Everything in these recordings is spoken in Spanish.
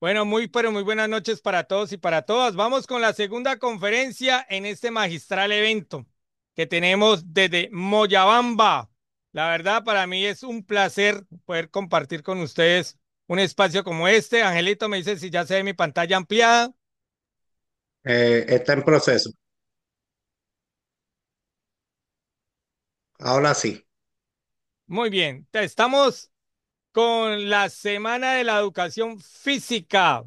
Bueno, pero muy buenas noches para todos y para todas. Vamos con la segunda conferencia en este magistral evento que tenemos desde Moyabamba. La verdad, para mí es un placer poder compartir con ustedes un espacio como este. Angelito me dice si ya se ve mi pantalla ampliada. Está en proceso. Ahora sí. Muy bien, estamos con la Semana de la Educación Física.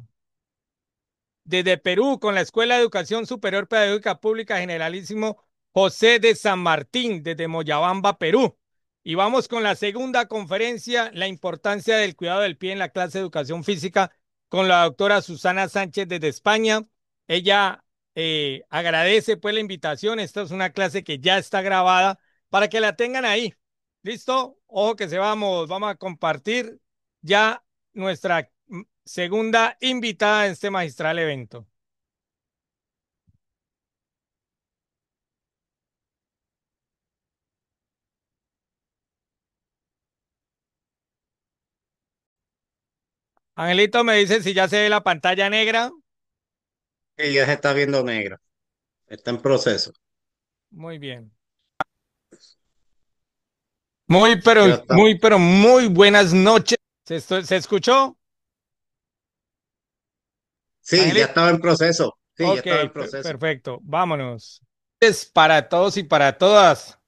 Desde Perú, con la Escuela de Educación Superior Pedagógica Pública Generalísimo José de San Martín, desde Moyabamba, Perú. Y vamos con la segunda conferencia, la importancia del cuidado del pie en la clase de educación física, con la doctora Susana Sánchez desde España. Ella agradece pues la invitación. Esta es una clase que ya está grabada para que la tengan ahí. ¿Listo? Ojo que vamos a compartir ya nuestra segunda invitada en este magistral evento. Angelito me dice si ya se ve la pantalla negra. Y ya se está viendo negra. Está en proceso. Muy bien. Ya está. Muy buenas noches. ¿Se escuchó? Sí, ya Angelito. estaba en proceso. Sí, ya Ok, estaba en proceso. perfecto. Vámonos. Es para todos y para todas.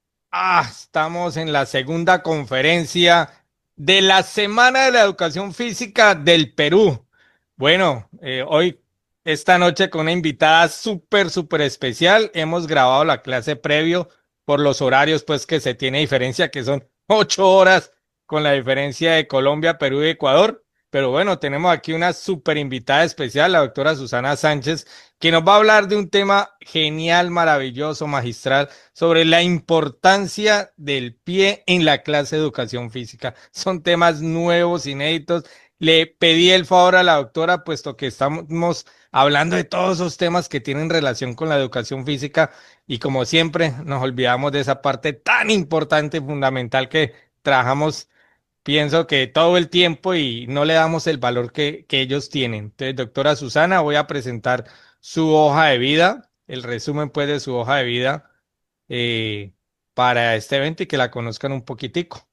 Estamos en la segunda conferencia de la Semana de la Educación Física del Perú. Bueno, hoy, esta noche con una invitada súper especial. Hemos grabado la clase previo por los horarios, pues que se tiene diferencia, que son 8 horas con la diferencia de Colombia, Perú y Ecuador. Pero bueno, tenemos aquí una súper invitada especial, la doctora Susana Sánchez, que nos va a hablar de un tema genial, maravilloso, magistral, sobre la importancia del pie en la clase de educación física. Son temas nuevos, inéditos. Le pedí el favor a la doctora, puesto que estamos hablando de todos esos temas que tienen relación con la educación física y como siempre nos olvidamos de esa parte tan importante y fundamental que trabajamos, pienso que todo el tiempo y no le damos el valor que ellos tienen. Entonces, doctora Susana, voy a presentar su hoja de vida, el resumen pues de su hoja de vida eh, para este evento y que la conozcan un poquitico.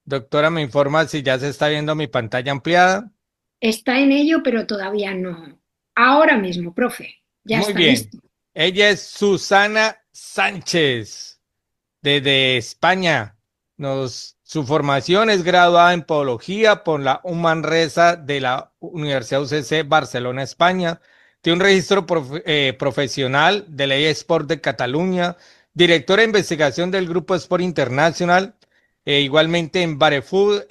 Doctora, me informa si ya se está viendo mi pantalla ampliada. Está en ello, pero todavía no. Ahora mismo, profe, ya Muy está bien. listo. Ella es Susana Sánchez, desde España. Su formación es graduada en Podología por la Manresa de la Universidad UCC Barcelona, España. Tiene un registro profesional de la Sport de Cataluña, directora de investigación del Grupo Sport Internacional, igualmente en Barefoot,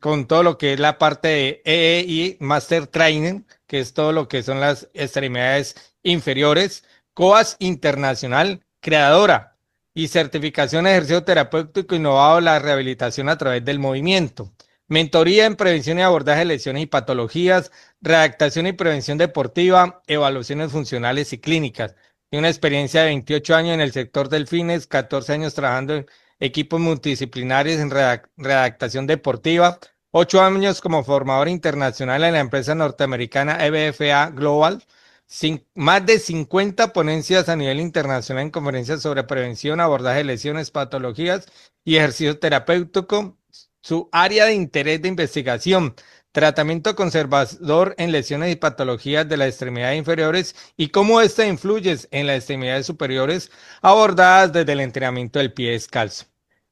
con todo lo que es la parte de EEI, Master Training, que es todo lo que son las extremidades inferiores, COAS Internacional, creadora y certificación de ejercicio terapéutico innovado, la rehabilitación a través del movimiento. Mentoría en prevención y abordaje de lesiones y patologías, redactación y prevención deportiva, evaluaciones funcionales y clínicas. Tiene una experiencia de 28 años en el sector del fitness, 14 años trabajando en equipos multidisciplinarios en redactación deportiva, 8 años como formador internacional en la empresa norteamericana EBFA Global, más de 50 ponencias a nivel internacional en conferencias sobre prevención, abordaje de lesiones, patologías y ejercicio terapéutico. Su área de interés de investigación, tratamiento conservador en lesiones y patologías de las extremidades inferiores y cómo ésta influye en las extremidades superiores, abordadas desde el entrenamiento del pie descalzo.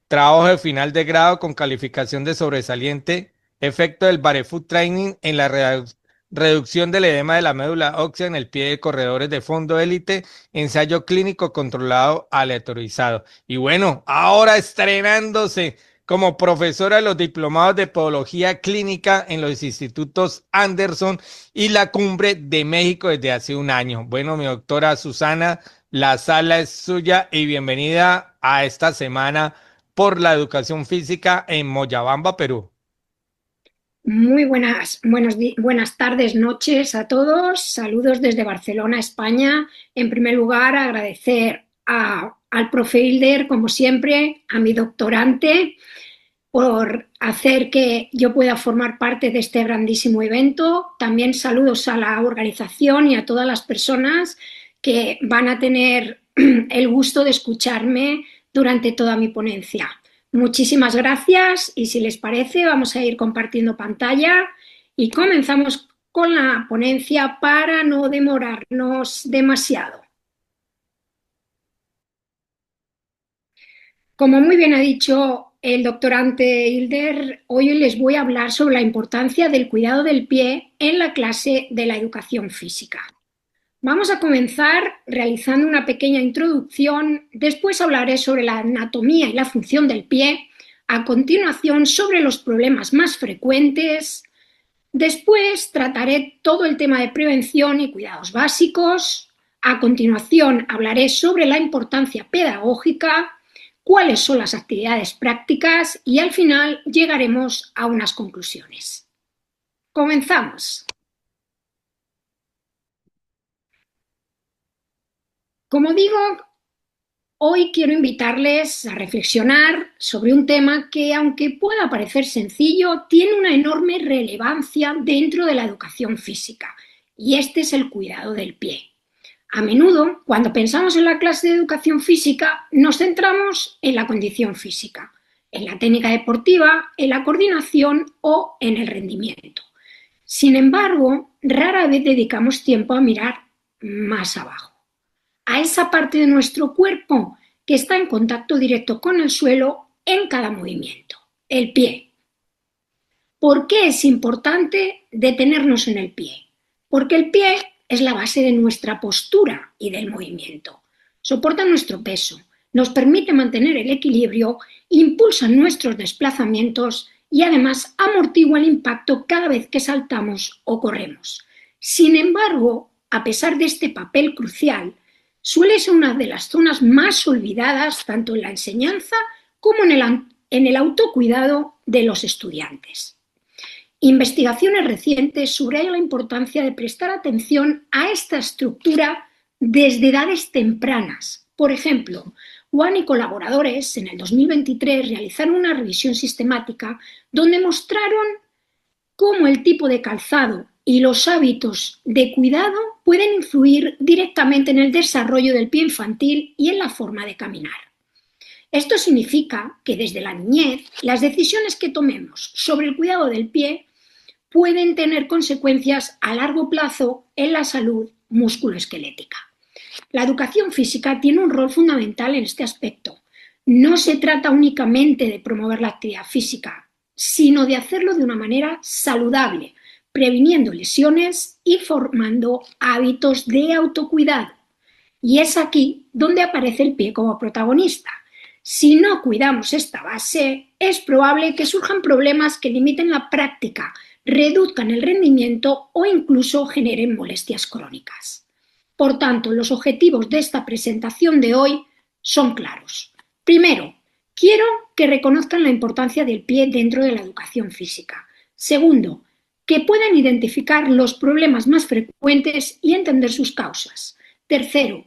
Trabajo de final de grado con calificación de sobresaliente, efecto del Barefoot Training en la reducción del edema de la médula ósea en el pie de corredores de fondo élite, ensayo clínico controlado aleatorizado. Y bueno, ahora estrenándose como profesora de los diplomados de podología clínica en los institutos Anderson y la Cumbre de México desde hace un año. Bueno, mi doctora Susana, la sala es suya y bienvenida a esta semana por la educación física en Moyabamba, Perú. Muy buenas tardes, noches a todos. Saludos desde Barcelona, España. En primer lugar, agradecer al profe Hilder, como siempre, a mi doctorante, por hacer que yo pueda formar parte de este grandísimo evento. También saludos a la organización y a todas las personas que van a tener el gusto de escucharme durante toda mi ponencia. Muchísimas gracias y si les parece vamos a ir compartiendo pantalla y comenzamos con la ponencia para no demorarnos demasiado. Como muy bien ha dicho el doctorante Hilder, hoy les voy a hablar sobre la importancia del cuidado del pie en la clase de la educación física. Vamos a comenzar realizando una pequeña introducción, después hablaré sobre la anatomía y la función del pie, a continuación sobre los problemas más frecuentes, después trataré todo el tema de prevención y cuidados básicos, a continuación hablaré sobre la importancia pedagógica, cuáles son las actividades prácticas y al final llegaremos a unas conclusiones. Comenzamos. Como digo, hoy quiero invitarles a reflexionar sobre un tema que, aunque pueda parecer sencillo, tiene una enorme relevancia dentro de la educación física, y este es el cuidado del pie. A menudo, cuando pensamos en la clase de educación física, nos centramos en la condición física, en la técnica deportiva, en la coordinación o en el rendimiento. Sin embargo, rara vez dedicamos tiempo a mirar más abajo, a esa parte de nuestro cuerpo que está en contacto directo con el suelo en cada movimiento, el pie. ¿Por qué es importante detenernos en el pie? Porque el pie es la base de nuestra postura y del movimiento. Soporta nuestro peso, nos permite mantener el equilibrio, impulsa nuestros desplazamientos y además amortigua el impacto cada vez que saltamos o corremos. Sin embargo, a pesar de este papel crucial, suele ser una de las zonas más olvidadas tanto en la enseñanza como en el autocuidado de los estudiantes. Investigaciones recientes subrayan la importancia de prestar atención a esta estructura desde edades tempranas. Por ejemplo, Juan y colaboradores en el 2023 realizaron una revisión sistemática donde mostraron cómo el tipo de calzado y los hábitos de cuidado pueden influir directamente en el desarrollo del pie infantil y en la forma de caminar. Esto significa que desde la niñez las decisiones que tomemos sobre el cuidado del pie pueden tener consecuencias a largo plazo en la salud musculoesquelética. La educación física tiene un rol fundamental en este aspecto. No se trata únicamente de promover la actividad física, sino de hacerlo de una manera saludable, previniendo lesiones y formando hábitos de autocuidado. Y es aquí donde aparece el pie como protagonista. Si no cuidamos esta base, es probable que surjan problemas que limiten la práctica, reduzcan el rendimiento o incluso generen molestias crónicas. Por tanto, los objetivos de esta presentación de hoy son claros. Primero, quiero que reconozcan la importancia del pie dentro de la educación física. Segundo, que puedan identificar los problemas más frecuentes y entender sus causas. Tercero,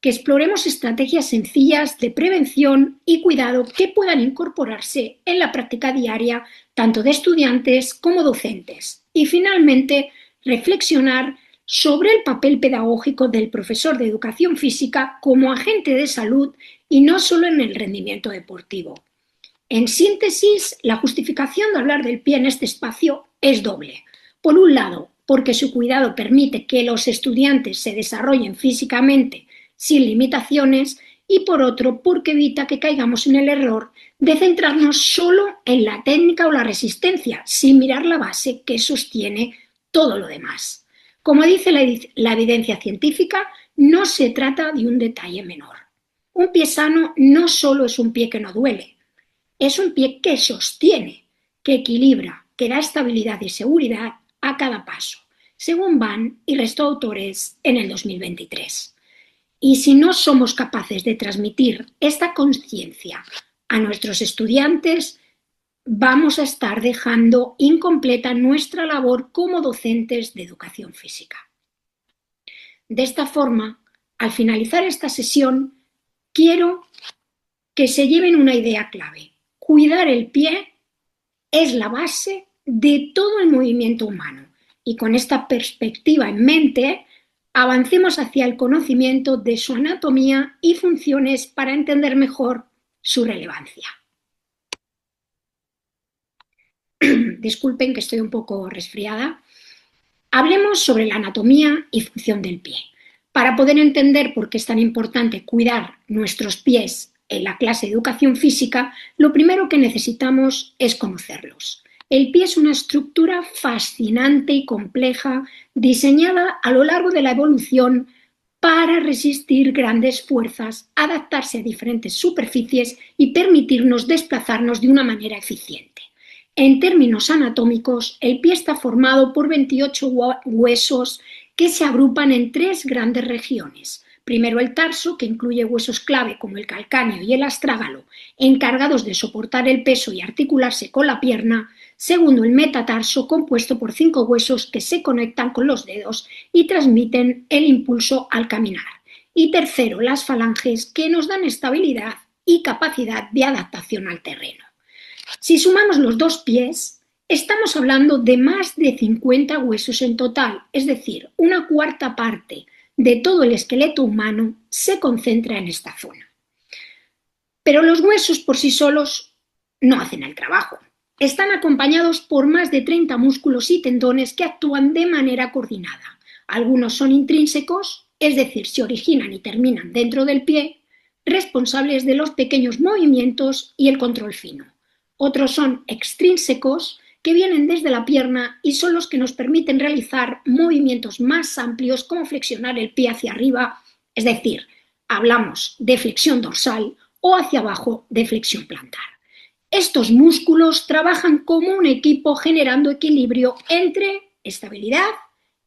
que exploremos estrategias sencillas de prevención y cuidado que puedan incorporarse en la práctica diaria tanto de estudiantes como docentes. Y finalmente, reflexionar sobre el papel pedagógico del profesor de educación física como agente de salud y no solo en el rendimiento deportivo. En síntesis, la justificación de hablar del pie en este espacio es doble. Por un lado, porque su cuidado permite que los estudiantes se desarrollen físicamente sin limitaciones, y por otro, porque evita que caigamos en el error de centrarnos solo en la técnica o la resistencia, sin mirar la base que sostiene todo lo demás. Como dice la evidencia científica, no se trata de un detalle menor. Un pie sano no solo es un pie que no duele, es un pie que sostiene, que equilibra, que da estabilidad y seguridad a cada paso, según Van y resto de autores en el 2023. Y si no somos capaces de transmitir esta conciencia a nuestros estudiantes, vamos a estar dejando incompleta nuestra labor como docentes de educación física. De esta forma, al finalizar esta sesión, quiero que se lleven una idea clave. Cuidar el pie es la base de todo el movimiento humano. Y con esta perspectiva en mente, avancemos hacia el conocimiento de su anatomía y funciones para entender mejor su relevancia. Disculpen que estoy un poco resfriada. Hablemos sobre la anatomía y función del pie. Para poder entender por qué es tan importante cuidar nuestros pies en la clase de educación física, lo primero que necesitamos es conocerlos. El pie es una estructura fascinante y compleja, diseñada a lo largo de la evolución para resistir grandes fuerzas, adaptarse a diferentes superficies y permitirnos desplazarnos de una manera eficiente. En términos anatómicos, el pie está formado por 28 huesos que se agrupan en 3 grandes regiones. Primero el tarso, que incluye huesos clave como el calcáneo y el astrágalo, encargados de soportar el peso y articularse con la pierna. Segundo, el metatarso, compuesto por 5 huesos que se conectan con los dedos y transmiten el impulso al caminar. Y tercero, las falanges, que nos dan estabilidad y capacidad de adaptación al terreno. Si sumamos los 2 pies, estamos hablando de más de 50 huesos en total, es decir, una cuarta parte de todo el esqueleto humano se concentra en esta zona. Pero los huesos por sí solos no hacen el trabajo. Están acompañados por más de 30 músculos y tendones que actúan de manera coordinada. Algunos son intrínsecos, es decir, se originan y terminan dentro del pie, responsables de los pequeños movimientos y el control fino. Otros son extrínsecos, que vienen desde la pierna y son los que nos permiten realizar movimientos más amplios como flexionar el pie hacia arriba, es decir, hablamos de flexión dorsal, o hacia abajo de flexión plantar. Estos músculos trabajan como un equipo generando equilibrio entre estabilidad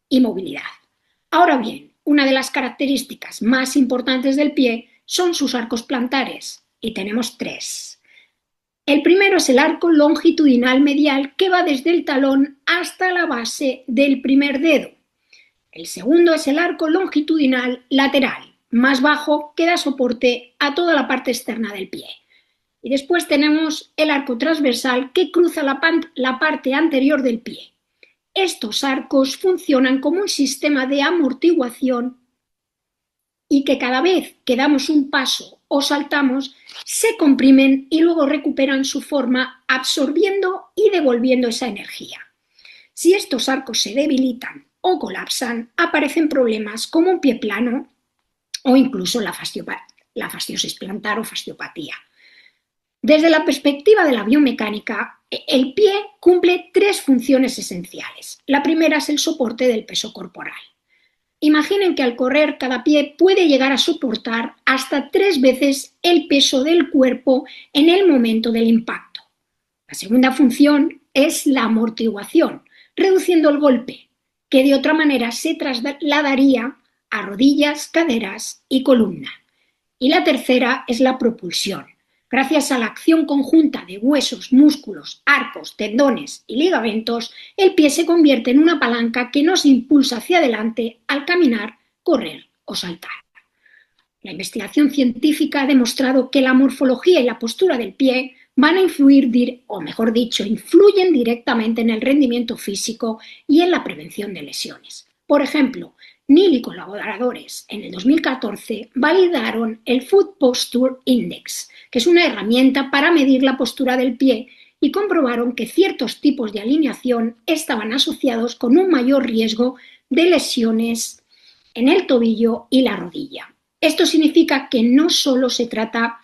y movilidad. Ahora bien, una de las características más importantes del pie son sus arcos plantares, y tenemos 3. El primero es el arco longitudinal medial que va desde el talón hasta la base del primer dedo. El segundo es el arco longitudinal lateral, más bajo, que da soporte a toda la parte externa del pie. Y después tenemos el arco transversal que cruza la parte anterior del pie. Estos arcos funcionan como un sistema de amortiguación y que cada vez que damos un paso o saltamos, se comprimen y luego recuperan su forma absorbiendo y devolviendo esa energía. Si estos arcos se debilitan o colapsan, aparecen problemas como un pie plano o incluso la fasciosis plantar o fasciopatía. Desde la perspectiva de la biomecánica, el pie cumple 3 funciones esenciales. La primera es el soporte del peso corporal. Imaginen que al correr cada pie puede llegar a soportar hasta 3 veces el peso del cuerpo en el momento del impacto. La segunda función es la amortiguación, reduciendo el golpe, que de otra manera se trasladaría a rodillas, caderas y columna. Y la tercera es la propulsión. Gracias a la acción conjunta de huesos, músculos, arcos, tendones y ligamentos, el pie se convierte en una palanca que nos impulsa hacia adelante al caminar, correr o saltar. La investigación científica ha demostrado que la morfología y la postura del pie van a influyen directamente en el rendimiento físico y en la prevención de lesiones. Por ejemplo, Neal y colaboradores en el 2014 validaron el Foot Posture Index, que es una herramienta para medir la postura del pie, y comprobaron que ciertos tipos de alineación estaban asociados con un mayor riesgo de lesiones en el tobillo y la rodilla. Esto significa que no solo se trata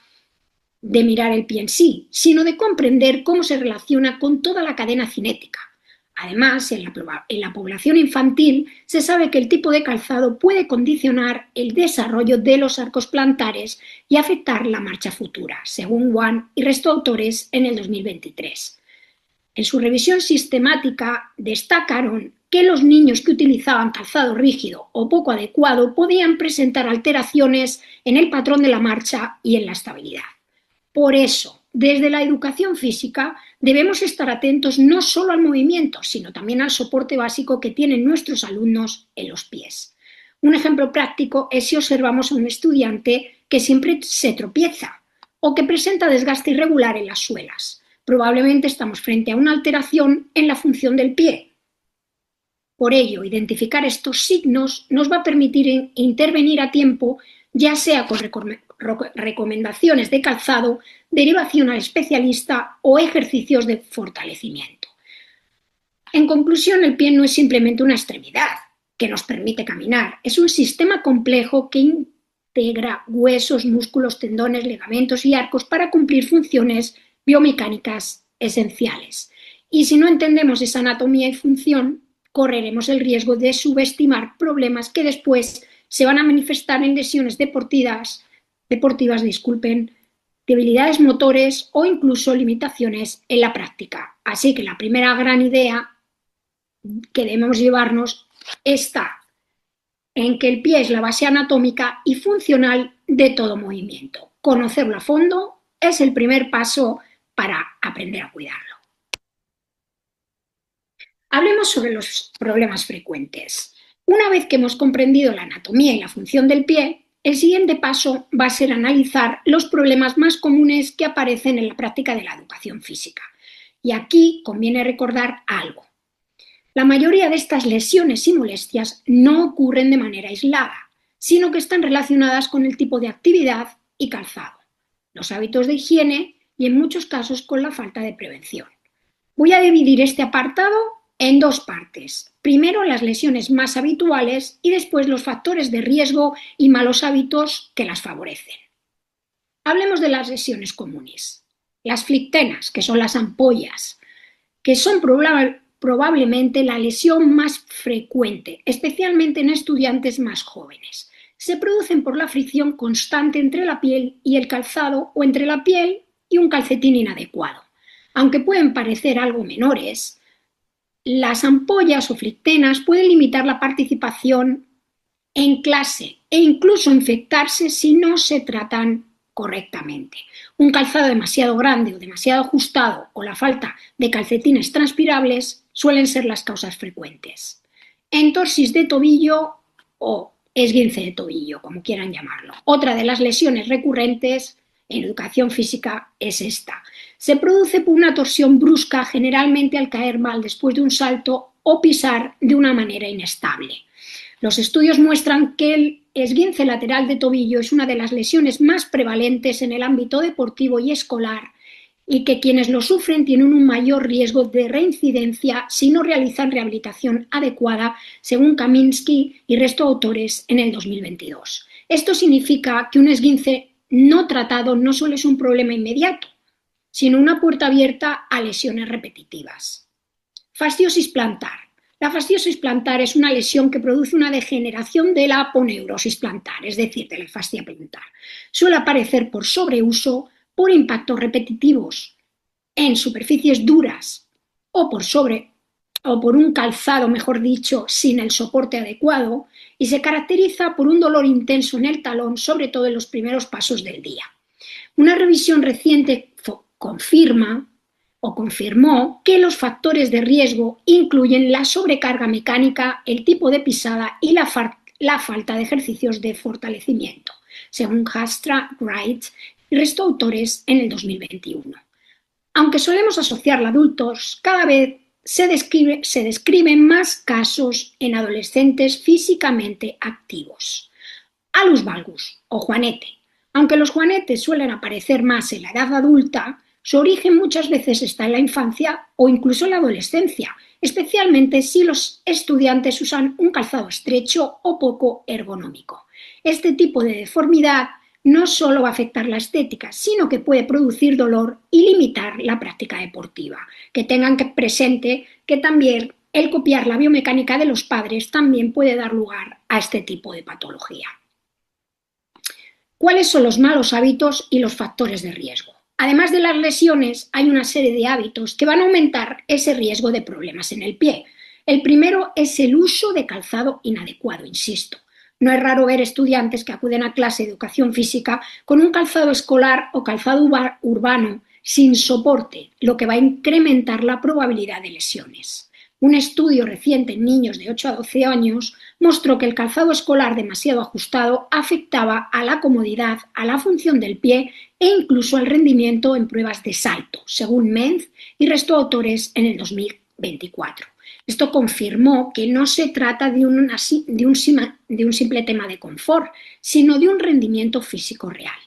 de mirar el pie en sí, sino de comprender cómo se relaciona con toda la cadena cinética. Además, en la población infantil se sabe que el tipo de calzado puede condicionar el desarrollo de los arcos plantares y afectar la marcha futura, según Wan y resto de autores en el 2023. En su revisión sistemática destacaron que los niños que utilizaban calzado rígido o poco adecuado podían presentar alteraciones en el patrón de la marcha y en la estabilidad. Por eso, desde la educación física debemos estar atentos no solo al movimiento, sino también al soporte básico que tienen nuestros alumnos en los pies. Un ejemplo práctico es si observamos a un estudiante que siempre se tropieza o que presenta desgaste irregular en las suelas. Probablemente estamos frente a una alteración en la función del pie. Por ello, identificar estos signos nos va a permitir intervenir a tiempo, ya sea con recomendaciones de calzado, derivación al especialista o ejercicios de fortalecimiento. En conclusión, el pie no es simplemente una extremidad que nos permite caminar, es un sistema complejo que integra huesos, músculos, tendones, ligamentos y arcos para cumplir funciones biomecánicas esenciales. Y si no entendemos esa anatomía y función, correremos el riesgo de subestimar problemas que después se van a manifestar en lesiones deportivas, debilidades motores o incluso limitaciones en la práctica. Así que la primera gran idea que debemos llevarnos está en que el pie es la base anatómica y funcional de todo movimiento. Conocerlo a fondo es el primer paso para aprender a cuidarlo. Hablemos sobre los problemas frecuentes. Una vez que hemos comprendido la anatomía y la función del pie, el siguiente paso va a ser analizar los problemas más comunes que aparecen en la práctica de la educación física. Y aquí conviene recordar algo. La mayoría de estas lesiones y molestias no ocurren de manera aislada, sino que están relacionadas con el tipo de actividad y calzado, los hábitos de higiene y en muchos casos con la falta de prevención. Voy a dividir este apartado en dos partes. Primero las lesiones más habituales y después los factores de riesgo y malos hábitos que las favorecen. Hablemos de las lesiones comunes. Las flictenas, que son las ampollas, que son probablemente la lesión más frecuente, especialmente en estudiantes más jóvenes. Se producen por la fricción constante entre la piel y el calzado o entre la piel y un calcetín inadecuado. Aunque pueden parecer algo menores, las ampollas o flictenas pueden limitar la participación en clase e incluso infectarse si no se tratan correctamente. Un calzado demasiado grande o demasiado ajustado o la falta de calcetines transpirables suelen ser las causas frecuentes. Entorsis de tobillo o esguince de tobillo, como quieran llamarlo. Otra de las lesiones recurrentes en educación física es esta. Se produce por una torsión brusca, generalmente al caer mal después de un salto o pisar de una manera inestable. Los estudios muestran que el esguince lateral de tobillo es una de las lesiones más prevalentes en el ámbito deportivo y escolar y que quienes lo sufren tienen un mayor riesgo de reincidencia si no realizan rehabilitación adecuada, según Kaminsky y resto de autores en el 2022. Esto significa que un esguince no tratado no solo es un problema inmediato, sino una puerta abierta a lesiones repetitivas. Fasciosis plantar. La fasciosis plantar es una lesión que produce una degeneración de la aponeurosis plantar, es decir, de la fascia plantar. Suele aparecer por sobreuso, por impactos repetitivos en superficies duras o por un calzado, mejor dicho, sin el soporte adecuado, y se caracteriza por un dolor intenso en el talón, sobre todo en los primeros pasos del día. Una revisión reciente confirmó que los factores de riesgo incluyen la sobrecarga mecánica, el tipo de pisada y la falta de ejercicios de fortalecimiento, según Hastra, Wright y resto de autores en el 2021. Aunque solemos asociarla a adultos, cada vez se describen más casos en adolescentes físicamente activos. Alus valgus o juanete. Aunque los juanetes suelen aparecer más en la edad adulta, su origen muchas veces está en la infancia o incluso en la adolescencia, especialmente si los estudiantes usan un calzado estrecho o poco ergonómico. Este tipo de deformidad no solo va a afectar la estética, sino que puede producir dolor y limitar la práctica deportiva. Que tengan presente que también el copiar la biomecánica de los padres también puede dar lugar a este tipo de patología. ¿Cuáles son los malos hábitos y los factores de riesgo? Además de las lesiones, hay una serie de hábitos que van a aumentar ese riesgo de problemas en el pie. El primero es el uso de calzado inadecuado, insisto. No es raro ver estudiantes que acuden a clase de educación física con un calzado escolar o calzado urbano sin soporte, lo que va a incrementar la probabilidad de lesiones. Un estudio reciente en niños de 8 a 12 años mostró que el calzado escolar demasiado ajustado afectaba a la comodidad, a la función del pie e incluso al rendimiento en pruebas de salto, según Menz y resto de autores en el 2024. Esto confirmó que no se trata de un simple tema de confort, sino de un rendimiento físico real.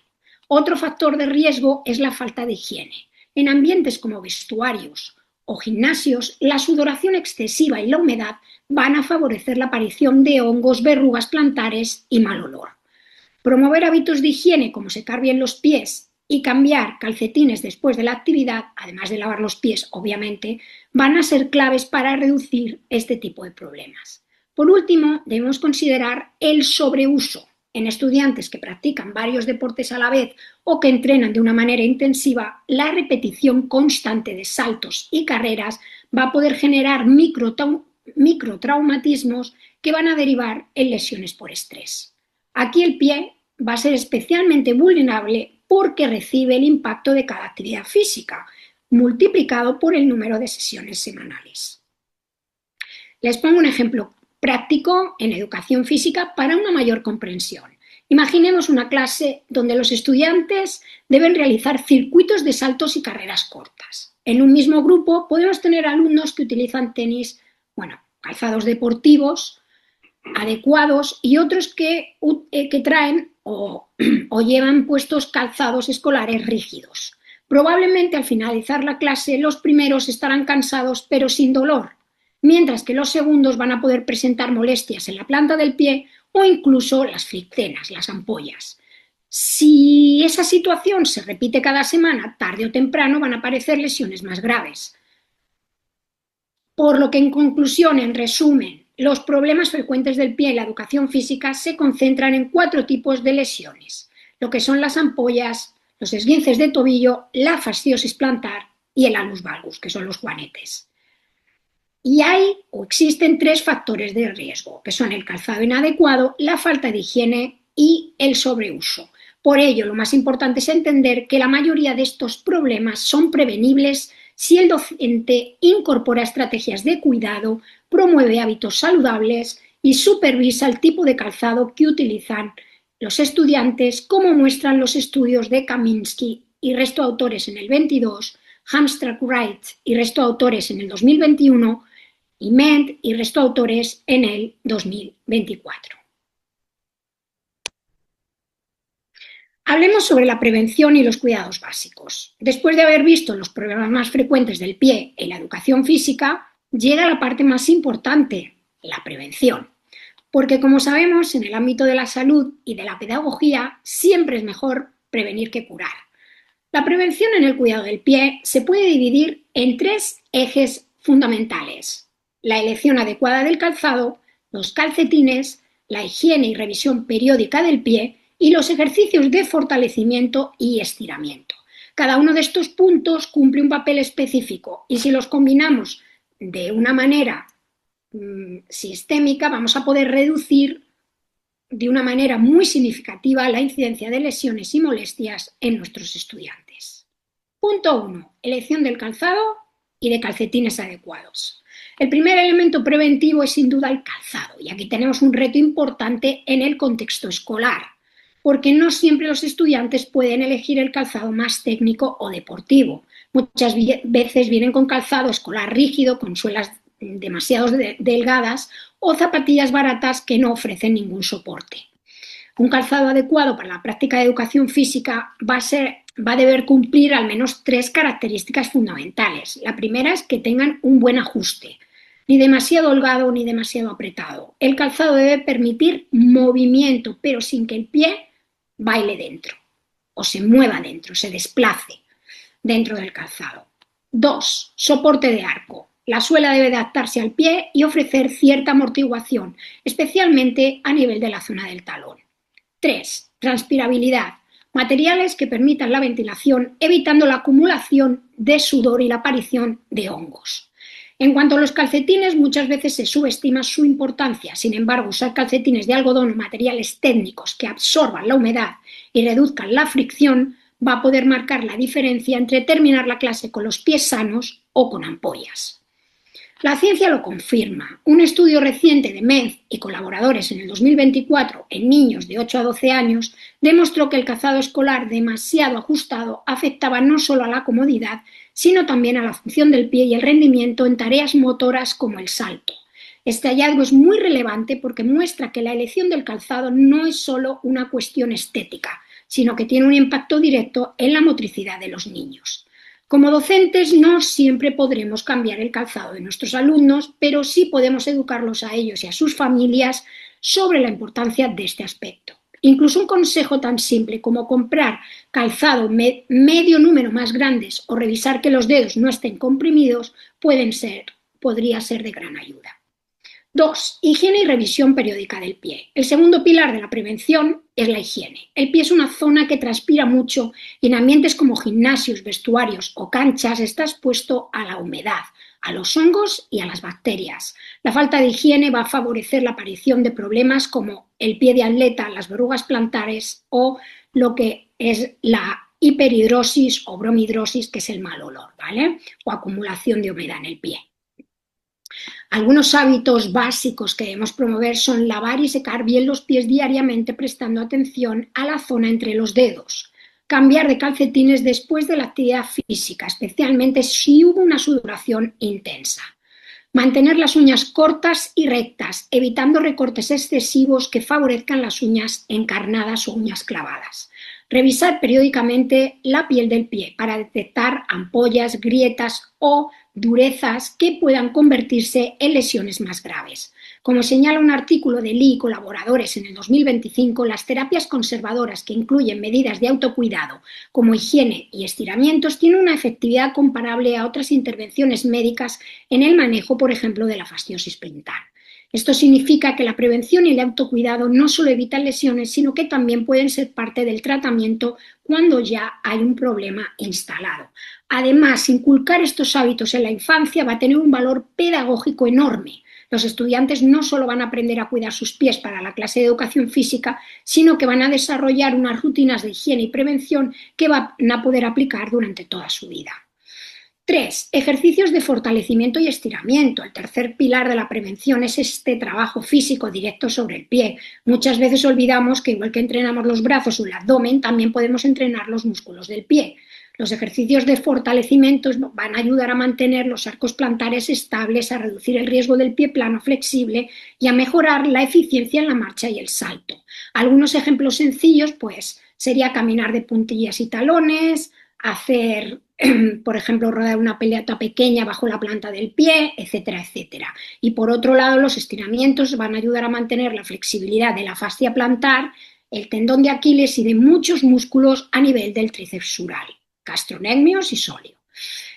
Otro factor de riesgo es la falta de higiene. En ambientes como vestuarios o gimnasios, la sudoración excesiva y la humedad van a favorecer la aparición de hongos, verrugas plantares y mal olor. Promover hábitos de higiene como secar bien los pies y cambiar calcetines después de la actividad, además de lavar los pies, obviamente, van a ser claves para reducir este tipo de problemas. Por último, debemos considerar el sobreuso. En estudiantes que practican varios deportes a la vez o que entrenan de una manera intensiva, la repetición constante de saltos y carreras va a poder generar microtraumatismos que van a derivar en lesiones por estrés. Aquí el pie va a ser especialmente vulnerable porque recibe el impacto de cada actividad física, multiplicado por el número de sesiones semanales. Les pongo un ejemplo práctico en educación física para una mayor comprensión. Imaginemos una clase donde los estudiantes deben realizar circuitos de saltos y carreras cortas. En un mismo grupo podemos tener alumnos que utilizan calzados deportivos adecuados y otros que traen o llevan puestos calzados escolares rígidos. Probablemente al finalizar la clase los primeros estarán cansados pero sin dolor, mientras que los segundos van a poder presentar molestias en la planta del pie o incluso las flictenas, las ampollas. Si esa situación se repite cada semana, tarde o temprano van a aparecer lesiones más graves. Por lo que, en conclusión, en resumen, los problemas frecuentes del pie en la educación física se concentran en 4 tipos de lesiones, lo que son las ampollas, los esguinces de tobillo, la fasciosis plantar y el alus valgus, que son los juanetes. Y existen 3 factores de riesgo, que son el calzado inadecuado, la falta de higiene y el sobreuso. Por ello, lo más importante es entender que la mayoría de estos problemas son prevenibles si el docente incorpora estrategias de cuidado, promueve hábitos saludables y supervisa el tipo de calzado que utilizan los estudiantes, como muestran los estudios de Kaminsky y resto de autores en el 22, Hamstrack-Wright y resto de autores en el 2021, y Ment y resto de autores en el 2024. Hablemos sobre la prevención y los cuidados básicos. Después de haber visto los problemas más frecuentes del pie en la educación física, llega la parte más importante, la prevención. Porque, como sabemos, en el ámbito de la salud y de la pedagogía siempre es mejor prevenir que curar. La prevención en el cuidado del pie se puede dividir en 3 ejes fundamentales: la elección adecuada del calzado, los calcetines, la higiene y revisión periódica del pie y los ejercicios de fortalecimiento y estiramiento. Cada uno de estos puntos cumple un papel específico y si los combinamos de una manera sistémica vamos a poder reducir de una manera muy significativa la incidencia de lesiones y molestias en nuestros estudiantes. Punto 1. Elección del calzado y de calcetines adecuados. El primer elemento preventivo es sin duda el calzado y aquí tenemos un reto importante en el contexto escolar, porque no siempre los estudiantes pueden elegir el calzado más técnico o deportivo. Muchas veces vienen con calzado escolar rígido, con suelas demasiado delgadas o zapatillas baratas que no ofrecen ningún soporte. Un calzado adecuado para la práctica de educación física va a deber cumplir al menos 3 características fundamentales. La primera es que tengan un buen ajuste, ni demasiado holgado ni demasiado apretado. El calzado debe permitir movimiento, pero sin que el pie baile dentro o se mueva dentro, se desplace dentro del calzado. 2. Soporte de arco. La suela debe adaptarse al pie y ofrecer cierta amortiguación, especialmente a nivel de la zona del talón. 3. Transpirabilidad. Materiales que permitan la ventilación, evitando la acumulación de sudor y la aparición de hongos. En cuanto a los calcetines, muchas veces se subestima su importancia. Sin embargo, usar calcetines de algodón o materiales técnicos que absorban la humedad y reduzcan la fricción va a poder marcar la diferencia entre terminar la clase con los pies sanos o con ampollas. La ciencia lo confirma. Un estudio reciente de Menz y colaboradores en el 2024 en niños de 8 a 12 años demostró que el calzado escolar demasiado ajustado afectaba no solo a la comodidad, sino también a la función del pie y el rendimiento en tareas motoras como el salto. Este hallazgo es muy relevante porque muestra que la elección del calzado no es solo una cuestión estética, sino que tiene un impacto directo en la motricidad de los niños. Como docentes no siempre podremos cambiar el calzado de nuestros alumnos, pero sí podemos educarlos a ellos y a sus familias sobre la importancia de este aspecto. Incluso un consejo tan simple como comprar calzado medio número más grandes o revisar que los dedos no estén comprimidos podría ser de gran ayuda. 2. Higiene y revisión periódica del pie. El segundo pilar de la prevención es la higiene. El pie es una zona que transpira mucho y en ambientes como gimnasios, vestuarios o canchas está expuesto a la humedad, a los hongos y a las bacterias. La falta de higiene va a favorecer la aparición de problemas como el pie de atleta, las verrugas plantares o lo que es la hiperhidrosis o bromidrosis, que es el mal olor, ¿vale? O acumulación de humedad en el pie. Algunos hábitos básicos que debemos promover son lavar y secar bien los pies diariamente prestando atención a la zona entre los dedos. Cambiar de calcetines después de la actividad física, especialmente si hubo una sudoración intensa. Mantener las uñas cortas y rectas, evitando recortes excesivos que favorezcan las uñas encarnadas o uñas clavadas. Revisar periódicamente la piel del pie para detectar ampollas, grietas o durezas que puedan convertirse en lesiones más graves. Como señala un artículo de Lee y colaboradores en el 2025, las terapias conservadoras que incluyen medidas de autocuidado como higiene y estiramientos tienen una efectividad comparable a otras intervenciones médicas en el manejo, por ejemplo, de la fasciosis plantar. Esto significa que la prevención y el autocuidado no solo evitan lesiones, sino que también pueden ser parte del tratamiento cuando ya hay un problema instalado. Además, inculcar estos hábitos en la infancia va a tener un valor pedagógico enorme. Los estudiantes no solo van a aprender a cuidar sus pies para la clase de educación física, sino que van a desarrollar unas rutinas de higiene y prevención que van a poder aplicar durante toda su vida. 3. Ejercicios de fortalecimiento y estiramiento. El tercer pilar de la prevención es este trabajo físico directo sobre el pie. Muchas veces olvidamos que igual que entrenamos los brazos o el abdomen, también podemos entrenar los músculos del pie. Los ejercicios de fortalecimiento van a ayudar a mantener los arcos plantares estables, a reducir el riesgo del pie plano flexible y a mejorar la eficiencia en la marcha y el salto. Algunos ejemplos sencillos, pues, sería caminar de puntillas y talones, hacer, por ejemplo, rodar una pelota pequeña bajo la planta del pie, etcétera, etcétera. Y por otro lado, los estiramientos van a ayudar a mantener la flexibilidad de la fascia plantar, el tendón de Aquiles y de muchos músculos a nivel del tríceps sural, gastrocnemios y sóleo.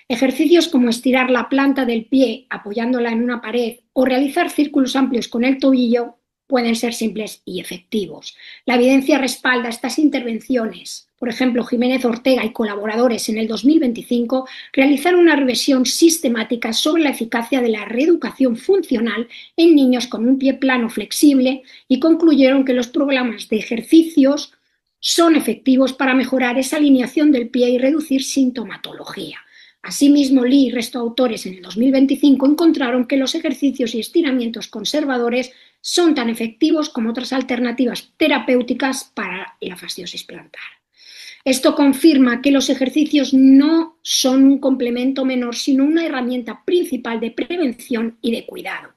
Ejercicios como estirar la planta del pie apoyándola en una pared o realizar círculos amplios con el tobillo pueden ser simples y efectivos. La evidencia respalda estas intervenciones. Por ejemplo, Jiménez Ortega y colaboradores en el 2025 realizaron una revisión sistemática sobre la eficacia de la reeducación funcional en niños con un pie plano flexible y concluyeron que los programas de ejercicios son efectivos para mejorar esa alineación del pie y reducir sintomatología. Asimismo, Lee y resto de autores en el 2025 encontraron que los ejercicios y estiramientos conservadores son tan efectivos como otras alternativas terapéuticas para la fasciosis plantar. Esto confirma que los ejercicios no son un complemento menor, sino una herramienta principal de prevención y de cuidado.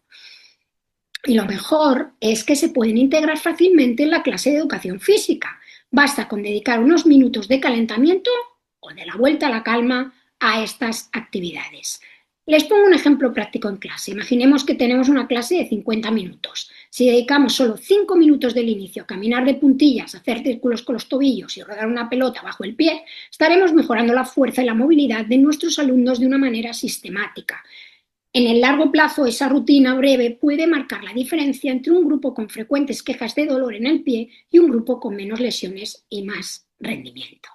Y lo mejor es que se pueden integrar fácilmente en la clase de educación física. Basta con dedicar unos minutos de calentamiento o de la vuelta a la calma a estas actividades. Les pongo un ejemplo práctico en clase. Imaginemos que tenemos una clase de 50 minutos. Si dedicamos solo 5 minutos del inicio a caminar de puntillas, hacer círculos con los tobillos y rodar una pelota bajo el pie, estaremos mejorando la fuerza y la movilidad de nuestros alumnos de una manera sistemática. En el largo plazo, esa rutina breve puede marcar la diferencia entre un grupo con frecuentes quejas de dolor en el pie y un grupo con menos lesiones y más rendimiento.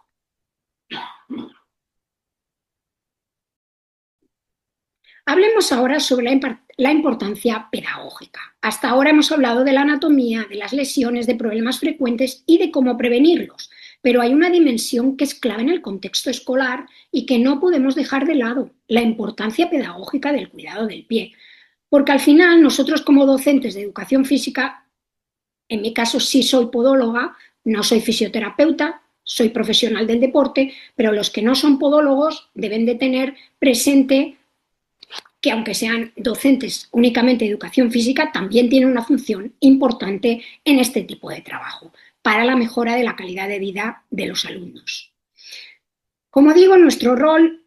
Hablemos ahora sobre la importancia pedagógica. Hasta ahora hemos hablado de la anatomía, de las lesiones, de problemas frecuentes y de cómo prevenirlos. pero hay una dimensión que es clave en el contexto escolar y que no podemos dejar de lado: la importancia pedagógica del cuidado del pie. Porque al final nosotros, como docentes de educación física, en mi caso sí soy podóloga, no soy fisioterapeuta, soy profesional del deporte, pero los que no son podólogos deben de tener presente que, aunque sean docentes únicamente de educación física, también tienen una función importante en este tipo de trabajo para la mejora de la calidad de vida de los alumnos. Como digo, nuestro rol,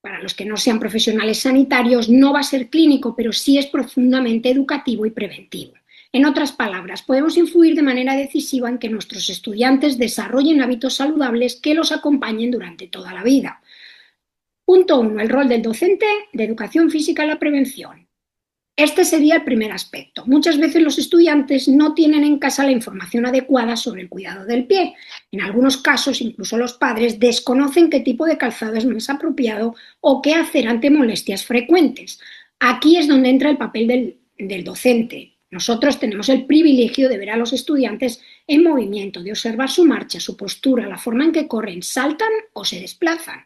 para los que no sean profesionales sanitarios, no va a ser clínico, pero sí es profundamente educativo y preventivo. En otras palabras, podemos influir de manera decisiva en que nuestros estudiantes desarrollen hábitos saludables que los acompañen durante toda la vida. Punto 1. El rol del docente de educación física en la prevención. Este sería el primer aspecto. Muchas veces los estudiantes no tienen en casa la información adecuada sobre el cuidado del pie. En algunos casos, incluso los padres desconocen qué tipo de calzado es más apropiado o qué hacer ante molestias frecuentes. Aquí es donde entra el papel del docente. Nosotros tenemos el privilegio de ver a los estudiantes en movimiento, de observar su marcha, su postura, la forma en que corren, saltan o se desplazan.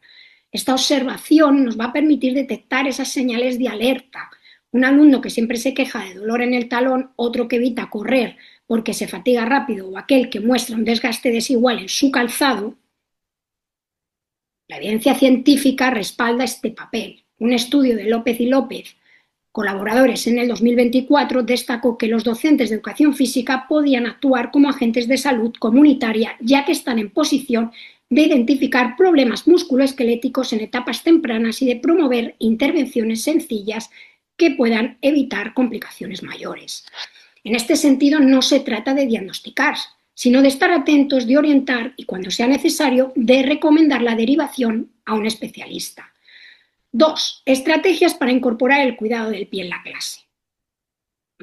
Esta observación nos va a permitir detectar esas señales de alerta. Un alumno que siempre se queja de dolor en el talón, otro que evita correr porque se fatiga rápido o aquel que muestra un desgaste desigual en su calzado. La evidencia científica respalda este papel. Un estudio de López y López, colaboradores, en el 2024, destacó que los docentes de educación física podían actuar como agentes de salud comunitaria, ya que están en posición de identificar problemas musculoesqueléticos en etapas tempranas y de promover intervenciones sencillas que puedan evitar complicaciones mayores. En este sentido, no se trata de diagnosticar, sino de estar atentos, de orientar y, cuando sea necesario, de recomendar la derivación a un especialista. 2. Estrategias para incorporar el cuidado del pie en la clase.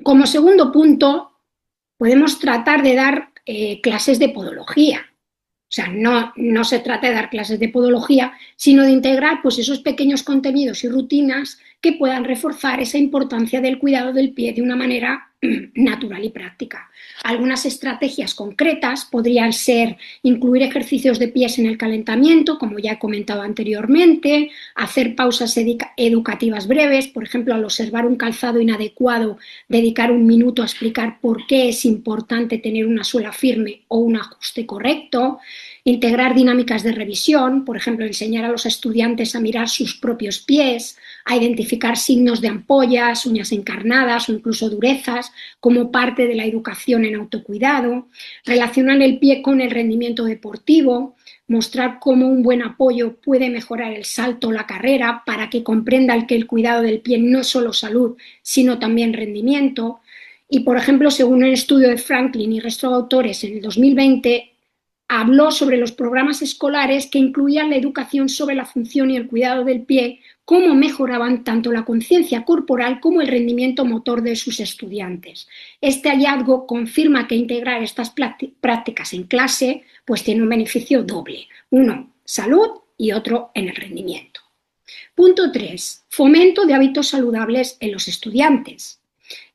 Como segundo punto, podemos tratar de dar clases de podología. O sea, no se trata de dar clases de podología, sino de integrar pues, esos pequeños contenidos y rutinas que puedan reforzar esa importancia del cuidado del pie de una manera natural y práctica. Algunas estrategias concretas podrían ser incluir ejercicios de pies en el calentamiento, como ya he comentado anteriormente, hacer pausas educativas breves, por ejemplo, al observar un calzado inadecuado, dedicar un minuto a explicar por qué es importante tener una suela firme o un ajuste correcto. Integrar dinámicas de revisión, por ejemplo, enseñar a los estudiantes a mirar sus propios pies, a identificar signos de ampollas, uñas encarnadas o incluso durezas como parte de la educación en autocuidado, relacionar el pie con el rendimiento deportivo, mostrar cómo un buen apoyo puede mejorar el salto o la carrera para que comprendan que el cuidado del pie no es solo salud, sino también rendimiento. Y, por ejemplo, según un estudio de Franklin y resto de autores en el 2020, habló sobre los programas escolares que incluían la educación sobre la función y el cuidado del pie, cómo mejoraban tanto la conciencia corporal como el rendimiento motor de sus estudiantes. Este hallazgo confirma que integrar estas prácticas en clase pues tiene un beneficio doble: uno, salud, y otro, en el rendimiento. Punto 3. Fomento de hábitos saludables en los estudiantes.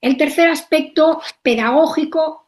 El tercer aspecto pedagógico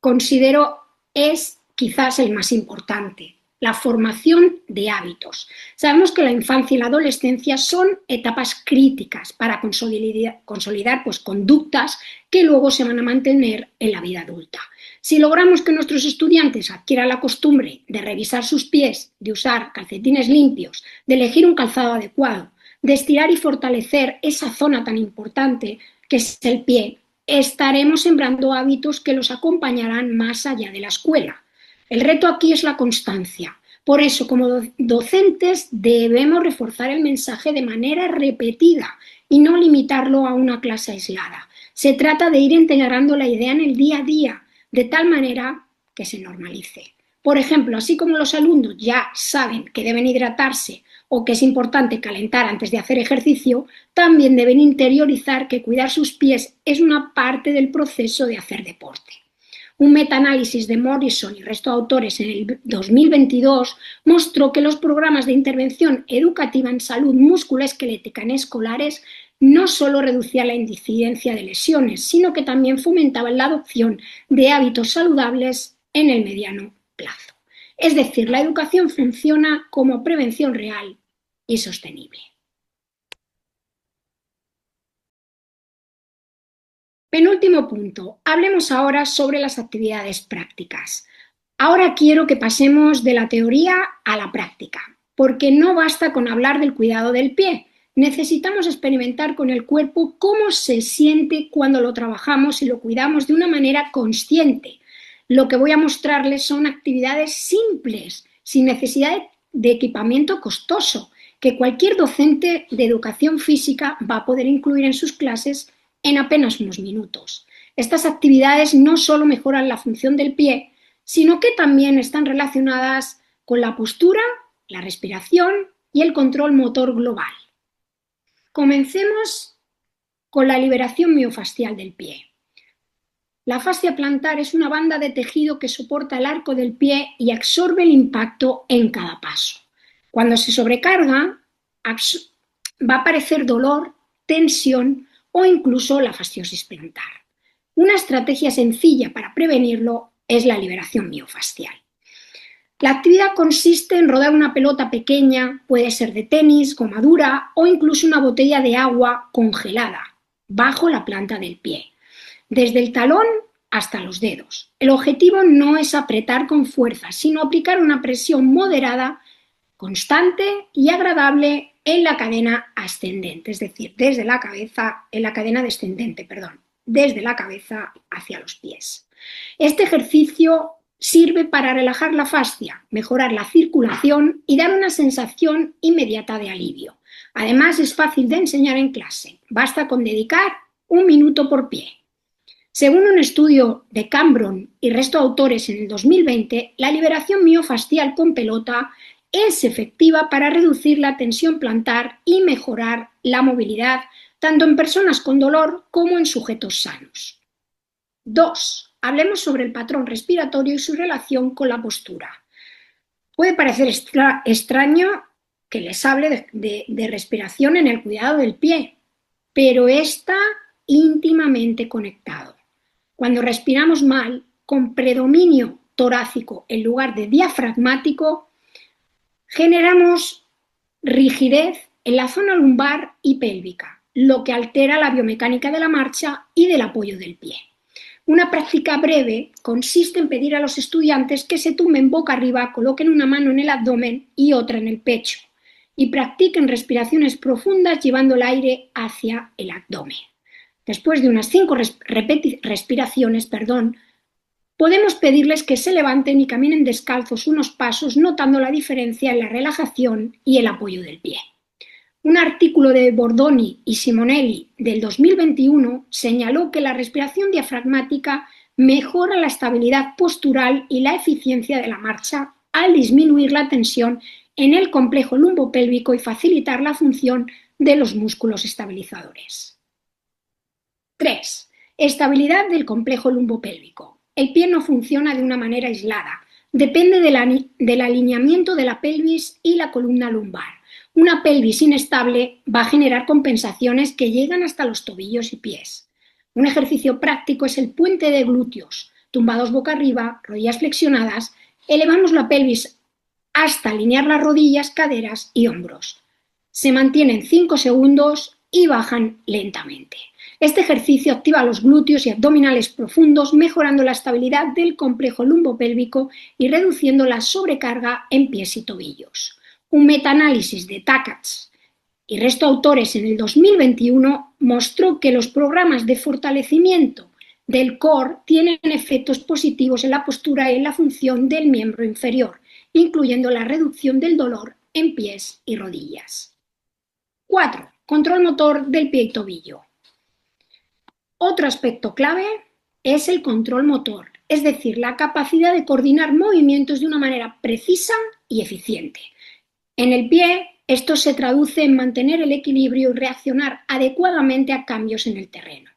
considero es quizás el más importante: la formación de hábitos. Sabemos que la infancia y la adolescencia son etapas críticas para consolidar pues, conductas que luego se van a mantener en la vida adulta. Si logramos que nuestros estudiantes adquieran la costumbre de revisar sus pies, de usar calcetines limpios, de elegir un calzado adecuado, de estirar y fortalecer esa zona tan importante que es el pie, estaremos sembrando hábitos que los acompañarán más allá de la escuela. El reto aquí es la constancia. Por eso, como docentes, debemos reforzar el mensaje de manera repetida y no limitarlo a una clase aislada. Se trata de ir integrando la idea en el día a día, de tal manera que se normalice. Por ejemplo, así como los alumnos ya saben que deben hidratarse o que es importante calentar antes de hacer ejercicio, también deben interiorizar que cuidar sus pies es una parte del proceso de hacer deporte. Un metaanálisis de Morrison y resto de autores en el 2022 mostró que los programas de intervención educativa en salud musculoesquelética en escolares no solo reducían la incidencia de lesiones, sino que también fomentaban la adopción de hábitos saludables en el mediano plazo. Es decir, la educación funciona como prevención real y sostenible. Penúltimo punto, hablemos ahora sobre las actividades prácticas. Ahora quiero que pasemos de la teoría a la práctica, porque no basta con hablar del cuidado del pie. Necesitamos experimentar con el cuerpo cómo se siente cuando lo trabajamos y lo cuidamos de una manera consciente. Lo que voy a mostrarles son actividades simples, sin necesidad de equipamiento costoso, que cualquier docente de educación física va a poder incluir en sus clases en apenas unos minutos. Estas actividades no solo mejoran la función del pie, sino que también están relacionadas con la postura, la respiración y el control motor global. Comencemos con la liberación miofascial del pie. La fascia plantar es una banda de tejido que soporta el arco del pie y absorbe el impacto en cada paso. Cuando se sobrecarga, va a aparecer dolor, tensión o incluso la fasciosis plantar. Una estrategia sencilla para prevenirlo es la liberación miofascial. La actividad consiste en rodar una pelota pequeña, puede ser de tenis, goma dura o incluso una botella de agua congelada bajo la planta del pie, desde el talón hasta los dedos. El objetivo no es apretar con fuerza, sino aplicar una presión moderada, constante y agradable en la cadena ascendente, es decir, desde la cabeza, en la cadena descendente, perdón, desde la cabeza hacia los pies. Este ejercicio sirve para relajar la fascia, mejorar la circulación y dar una sensación inmediata de alivio. Además, es fácil de enseñar en clase. Basta con dedicar 1 minuto por pie. Según un estudio de Cambron y resto de autores en el 2020, la liberación miofascial con pelota es efectiva para reducir la tensión plantar y mejorar la movilidad tanto en personas con dolor como en sujetos sanos. 2. Hablemos sobre el patrón respiratorio y su relación con la postura. Puede parecer extraño que les hable de respiración en el cuidado del pie, pero está íntimamente conectado. Cuando respiramos mal, con predominio torácico en lugar de diafragmático, generamos rigidez en la zona lumbar y pélvica, lo que altera la biomecánica de la marcha y del apoyo del pie. Una práctica breve consiste en pedir a los estudiantes que se tumben boca arriba, coloquen una mano en el abdomen y otra en el pecho y practiquen respiraciones profundas llevando el aire hacia el abdomen. Después de unas 5 respiraciones, podemos pedirles que se levanten y caminen descalzos unos pasos, notando la diferencia en la relajación y el apoyo del pie. Un artículo de Bordoni y Simonelli del 2021 señaló que la respiración diafragmática mejora la estabilidad postural y la eficiencia de la marcha al disminuir la tensión en el complejo lumbopélvico y facilitar la función de los músculos estabilizadores. 3. Estabilidad del complejo lumbopélvico. El pie no funciona de una manera aislada, depende del alineamiento de la pelvis y la columna lumbar. Una pelvis inestable va a generar compensaciones que llegan hasta los tobillos y pies. Un ejercicio práctico es el puente de glúteos, tumbados boca arriba, rodillas flexionadas, elevamos la pelvis hasta alinear las rodillas, caderas y hombros. Se mantienen 5 segundos y bajan lentamente. Este ejercicio activa los glúteos y abdominales profundos, mejorando la estabilidad del complejo lumbopélvico y reduciendo la sobrecarga en pies y tobillos. Un metaanálisis de Takats y resto de autores en el 2021 mostró que los programas de fortalecimiento del core tienen efectos positivos en la postura y en la función del miembro inferior, incluyendo la reducción del dolor en pies y rodillas. 4. Control motor del pie y tobillo. Otro aspecto clave es el control motor, es decir, la capacidad de coordinar movimientos de una manera precisa y eficiente. En el pie, esto se traduce en mantener el equilibrio y reaccionar adecuadamente a cambios en el terreno.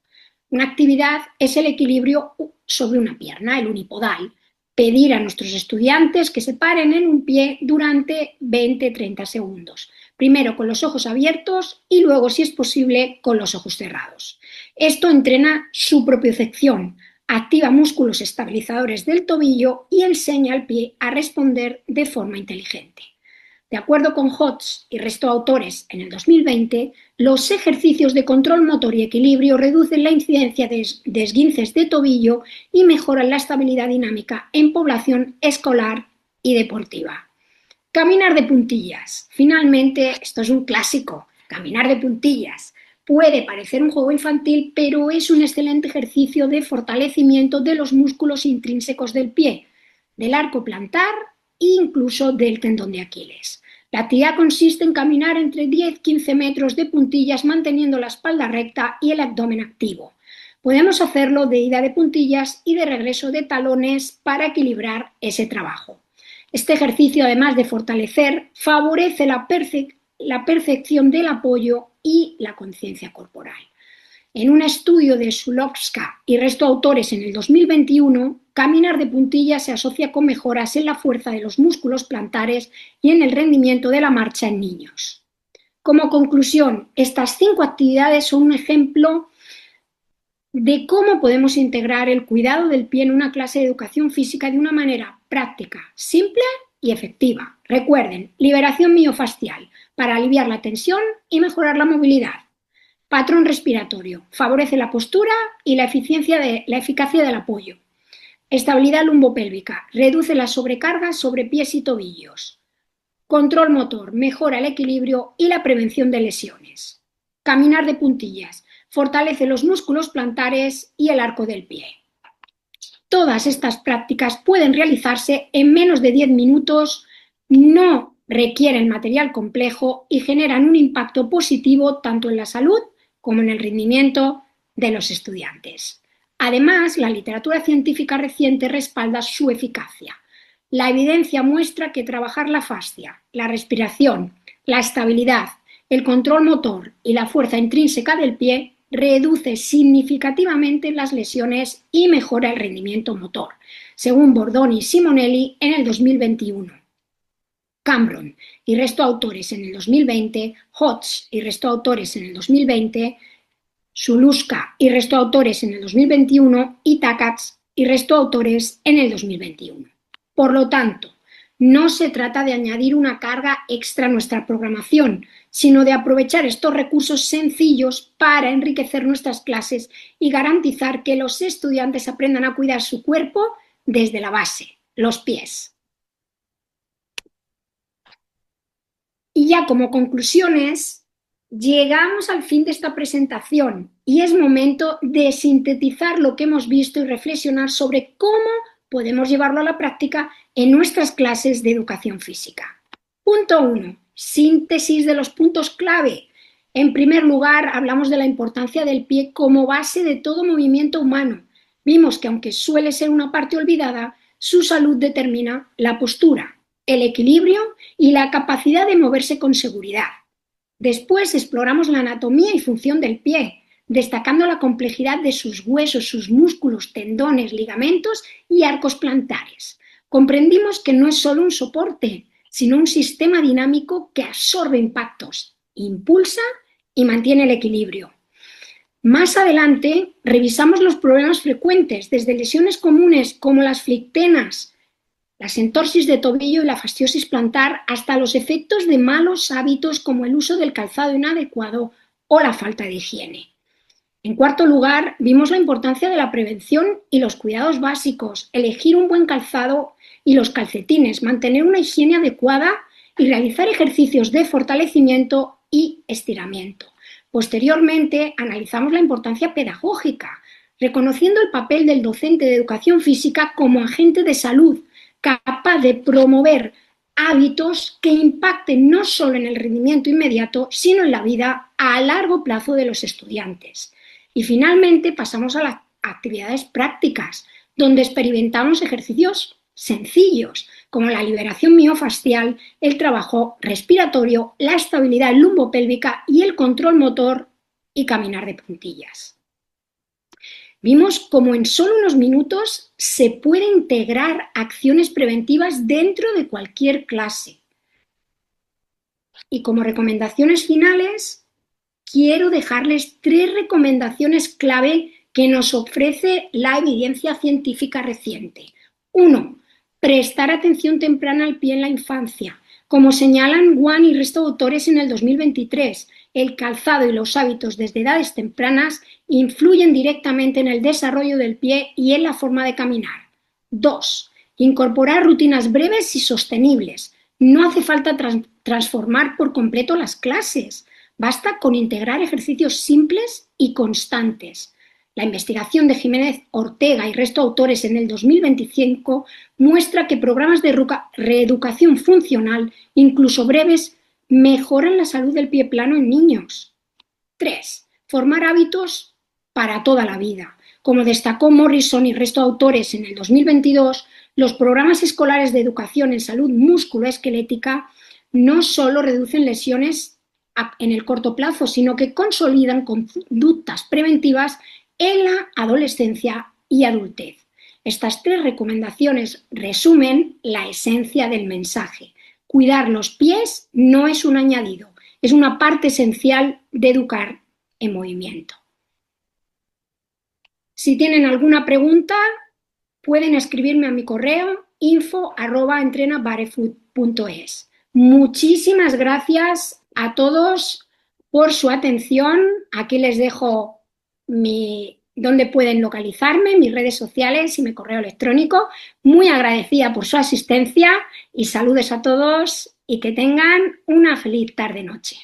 Una actividad es el equilibrio sobre una pierna, el unipodal. Pedir a nuestros estudiantes que se paren en un pie durante 20-30 segundos. Primero con los ojos abiertos y luego, si es posible, con los ojos cerrados. Esto entrena su propiocepción, activa músculos estabilizadores del tobillo y enseña al pie a responder de forma inteligente. De acuerdo con Hodge y resto de autores en el 2020, los ejercicios de control motor y equilibrio reducen la incidencia de esguinces de tobillo y mejoran la estabilidad dinámica en población escolar y deportiva. Caminar de puntillas. Finalmente, esto es un clásico, caminar de puntillas. Puede parecer un juego infantil, pero es un excelente ejercicio de fortalecimiento de los músculos intrínsecos del pie, del arco plantar e incluso del tendón de Aquiles. La actividad consiste en caminar entre 10-15 metros de puntillas manteniendo la espalda recta y el abdomen activo. Podemos hacerlo de ida de puntillas y de regreso de talones para equilibrar ese trabajo. Este ejercicio, además de fortalecer, favorece la percepción del apoyo y la conciencia corporal. En un estudio de Szulowska y resto de autores en el 2021, caminar de puntillas se asocia con mejoras en la fuerza de los músculos plantares y en el rendimiento de la marcha en niños. Como conclusión, estas 5 actividades son un ejemplo de cómo podemos integrar el cuidado del pie en una clase de educación física de una manera práctica, simple y efectiva. Recuerden, liberación miofascial para aliviar la tensión y mejorar la movilidad. Patrón respiratorio, favorece la postura y la eficacia del apoyo. Estabilidad lumbopélvica, reduce la sobrecarga sobre pies y tobillos. Control motor, mejora el equilibrio y la prevención de lesiones. Caminar de puntillas, fortalece los músculos plantares y el arco del pie. Todas estas prácticas pueden realizarse en menos de 10 minutos, no requieren material complejo y generan un impacto positivo tanto en la salud como en el rendimiento de los estudiantes. Además, la literatura científica reciente respalda su eficacia. La evidencia muestra que trabajar la fascia, la respiración, la estabilidad, el control motor y la fuerza intrínseca del pie reduce significativamente las lesiones y mejora el rendimiento motor, según Bordoni y Simonelli en el 2021. Cameron y resto de autores en el 2020, Hodge y resto de autores en el 2020, Szulowska y resto de autores en el 2021 y Takats y resto de autores en el 2021. Por lo tanto, no se trata de añadir una carga extra a nuestra programación, sino de aprovechar estos recursos sencillos para enriquecer nuestras clases y garantizar que los estudiantes aprendan a cuidar su cuerpo desde la base, los pies. Y ya como conclusiones, llegamos al fin de esta presentación y es momento de sintetizar lo que hemos visto y reflexionar sobre cómo podemos llevarlo a la práctica en nuestras clases de educación física. Punto 1. Síntesis de los puntos clave. En primer lugar, hablamos de la importancia del pie como base de todo movimiento humano. Vimos que aunque suele ser una parte olvidada, su salud determina la postura, el equilibrio y la capacidad de moverse con seguridad. Después exploramos la anatomía y función del pie, destacando la complejidad de sus huesos, sus músculos, tendones, ligamentos y arcos plantares. Comprendimos que no es solo un soporte, sino un sistema dinámico que absorbe impactos, impulsa y mantiene el equilibrio. Más adelante revisamos los problemas frecuentes, desde lesiones comunes como las flictenas, las entorsis de tobillo y la fasciosis plantar, hasta los efectos de malos hábitos como el uso del calzado inadecuado o la falta de higiene. En cuarto lugar, vimos la importancia de la prevención y los cuidados básicos, elegir un buen calzado y los calcetines, mantener una higiene adecuada y realizar ejercicios de fortalecimiento y estiramiento. Posteriormente, analizamos la importancia pedagógica, reconociendo el papel del docente de educación física como agente de salud, capaz de promover hábitos que impacten no solo en el rendimiento inmediato, sino en la vida a largo plazo de los estudiantes. Y finalmente pasamos a las actividades prácticas, donde experimentamos ejercicios sencillos, como la liberación miofascial, el trabajo respiratorio, la estabilidad lumbopélvica y el control motor y caminar de puntillas. Vimos cómo en solo unos minutos se puede integrar acciones preventivas dentro de cualquier clase. Y como recomendaciones finales, quiero dejarles 3 recomendaciones clave que nos ofrece la evidencia científica reciente. 1. Prestar atención temprana al pie en la infancia. Como señalan Wan y resto de autores en el 2023, el calzado y los hábitos desde edades tempranas influyen directamente en el desarrollo del pie y en la forma de caminar. 2. Incorporar rutinas breves y sostenibles. No hace falta transformar por completo las clases. Basta con integrar ejercicios simples y constantes. La investigación de Jiménez Ortega y resto de autores en el 2025 muestra que programas de reeducación funcional, incluso breves, mejoran la salud del pie plano en niños. 3. Formar hábitos para toda la vida. Como destacó Morrison y resto de autores en el 2022, los programas escolares de educación en salud musculoesquelética no solo reducen lesiones en el corto plazo, sino que consolidan conductas preventivas en la adolescencia y adultez. Estas 3 recomendaciones resumen la esencia del mensaje. Cuidar los pies no es un añadido, es una parte esencial de educar en movimiento. Si tienen alguna pregunta, pueden escribirme a mi correo info@entrenabarefoot.es. Muchísimas gracias a todos por su atención. Aquí les dejo donde pueden localizarme, mis redes sociales y mi correo electrónico. Muy agradecida por su asistencia y saludos a todos y que tengan una feliz tarde-noche.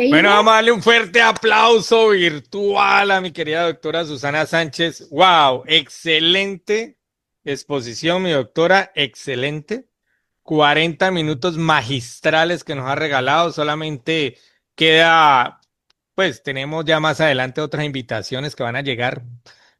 Bueno, vamos a darle un fuerte aplauso virtual a mi querida doctora Susana Sánchez. ¡Wow! Excelente exposición, mi doctora, excelente. 40 minutos magistrales que nos ha regalado. Solamente queda, pues tenemos ya más adelante otras invitaciones que van a llegar.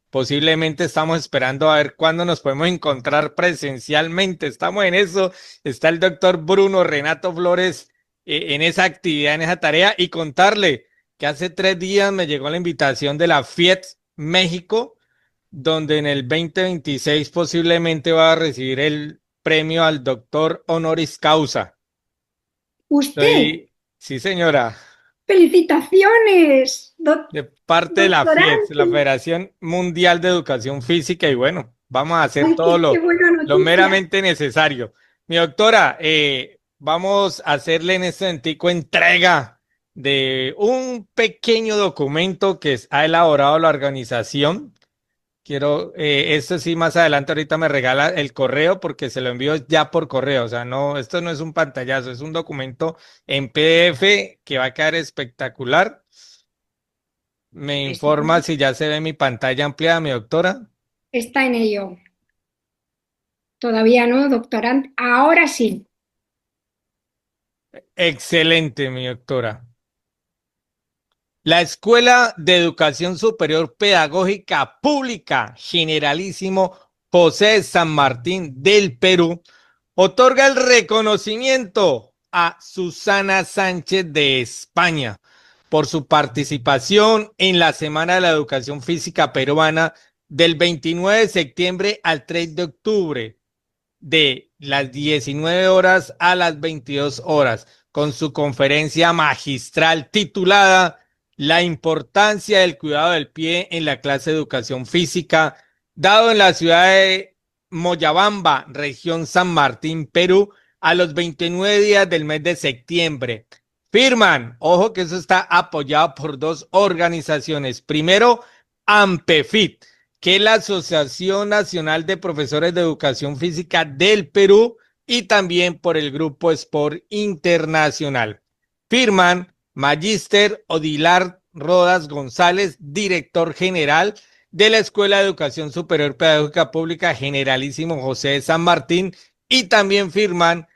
Posiblemente estamos esperando a ver cuándo nos podemos encontrar presencialmente. Estamos en eso. Está el doctor Bruno Renato Flores en esa actividad, en esa tarea, y contarle que hace 3 días me llegó la invitación de la FIET México, donde en el 2026 posiblemente va a recibir el premio al doctor honoris causa. ¿Usted? Sí, señora. ¡Felicitaciones! De parte de la FIET, la Federación Mundial de Educación Física, y bueno, vamos a hacer todo lo meramente necesario. Mi doctora, vamos a hacerle en este momento entrega de un pequeño documento que ha elaborado la organización. Quiero, esto sí, más adelante ahorita me regala el correo porque se lo envío ya por correo. O sea, no, esto no es un pantallazo, es un documento en PDF que va a quedar espectacular. Me informa si ya se ve mi pantalla ampliada, mi doctora. Está en ello. Todavía no, doctora. Ahora sí. Excelente, mi doctora. La Escuela de Educación Superior Pedagógica Pública Generalísimo José de San Martín del Perú otorga el reconocimiento a Susana Sánchez de España por su participación en la Semana de la Educación Física Peruana del 29 de septiembre al 3 de octubre, de las 19 horas a las 22 horas, con su conferencia magistral titulada La importancia del cuidado del pie en la clase de educación física, dado en la ciudad de Moyabamba, región San Martín, Perú, a los 29 días del mes de septiembre. Firman, ojo que eso está apoyado por 2 organizaciones. Primero, AMPEFIT, que es la Asociación Nacional de Profesores de Educación Física del Perú, y también por el Grupo Sport Internacional. Firman Magíster Odilar Rodas González, director general de la Escuela de Educación Superior Pedagógica Pública Generalísimo José de San Martín, y también firman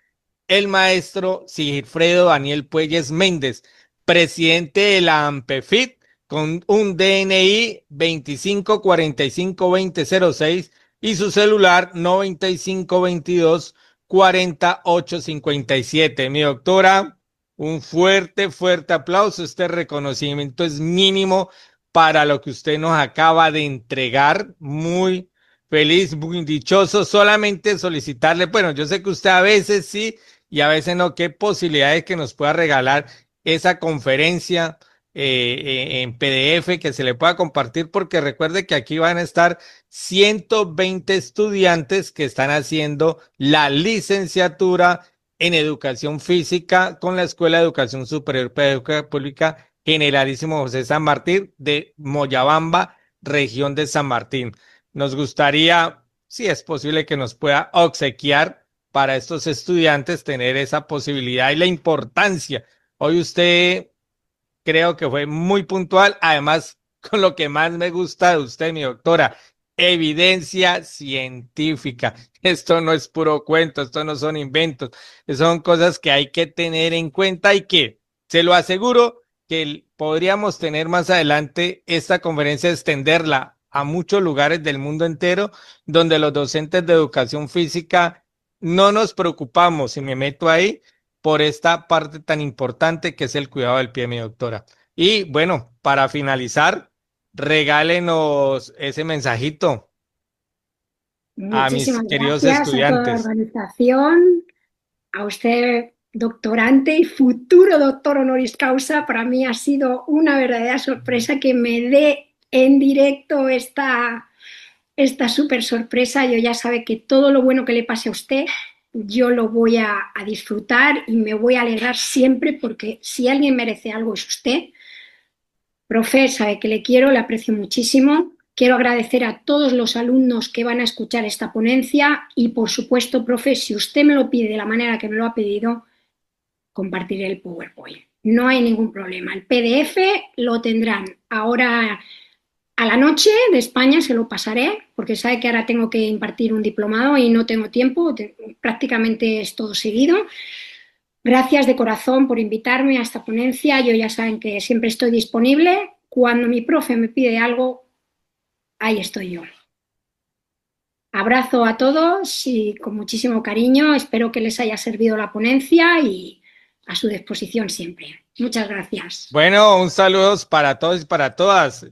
el maestro Sigifredo Daniel Puelles Méndez, presidente de la AMPEFIT, con un DNI 25452006 y su celular 95224857. Mi doctora, un fuerte, fuerte aplauso. Este reconocimiento es mínimo para lo que usted nos acaba de entregar. Muy feliz, muy dichoso. Solamente solicitarle, bueno, yo sé que usted a veces sí y a veces no, qué posibilidades que nos pueda regalar esa conferencia, en PDF que se le pueda compartir, porque recuerde que aquí van a estar 120 estudiantes que están haciendo la licenciatura en educación física con la Escuela de Educación Superior Pedagógica Pública Generalísimo José San Martín de Moyabamba, región de San Martín. Nos gustaría, si es posible, que nos pueda obsequiar para estos estudiantes tener esa posibilidad y la importancia. Hoy usted creo que fue muy puntual, además con lo que más me gusta de usted, mi doctora, evidencia científica. Esto no es puro cuento, esto no son inventos, son cosas que hay que tener en cuenta y que, se lo aseguro, que podríamos tener más adelante esta conferencia, extenderla a muchos lugares del mundo entero, donde los docentes de educación física no nos preocupamos, si me meto ahí, por esta parte tan importante que es el cuidado del pie, mi doctora. Y bueno, para finalizar, regálenos ese mensajito a mis Muchísimas queridos gracias a toda la estudiantes. organización, a usted, doctorante y futuro doctor honoris causa. Para mí ha sido una verdadera sorpresa que me dé en directo esta súper sorpresa. Yo ya sabe que todo lo bueno que le pase a usted, yo lo voy a disfrutar y me voy a alegrar siempre, porque si alguien merece algo es usted. Profe, sabe que le quiero, le aprecio muchísimo. Quiero agradecer a todos los alumnos que van a escuchar esta ponencia y, por supuesto, profe, si usted me lo pide de la manera que me lo ha pedido, compartiré el PowerPoint. No hay ningún problema. El PDF lo tendrán ahora a la noche de España, se lo pasaré, porque sabe que ahora tengo que impartir un diplomado y no tengo tiempo, prácticamente es todo seguido. Gracias de corazón por invitarme a esta ponencia. Yo ya saben que siempre estoy disponible. Cuando mi profe me pide algo, ahí estoy yo. Abrazo a todos y con muchísimo cariño. Espero que les haya servido la ponencia y a su disposición siempre. Muchas gracias. Bueno, un saludo para todos y para todas.